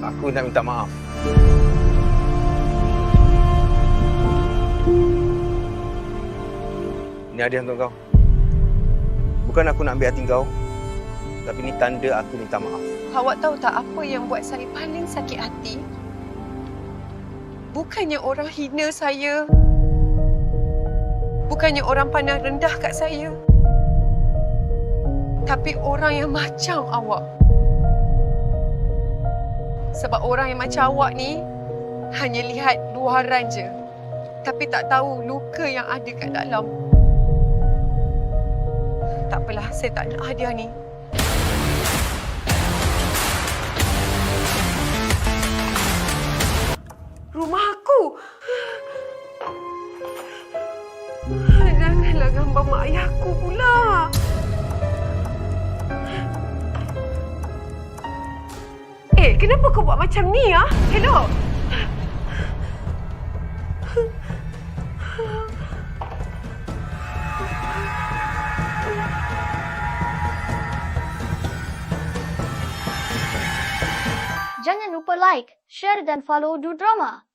Aku nak minta maaf. Ini hadiah untuk kau. Bukan aku nak ambil hati kau, tapi ini tanda aku minta maaf. Awak tahu tak apa yang buat saya paling sakit hati? Bukannya orang hina saya. Bukannya orang pandang rendah kat saya. Tapi orang yang macam awak. Sebab orang yang macam awak ni hanya lihat luaran je. Tapi tak tahu luka yang ada kat dalam. Tak apalah, saya tak nak hadiah ni. Rumah aku. Janganlah gambar mak ayah aku pula. Kenapa kau buat macam ni, ah? Hello? Jangan lupa like, share dan follow Du Drama.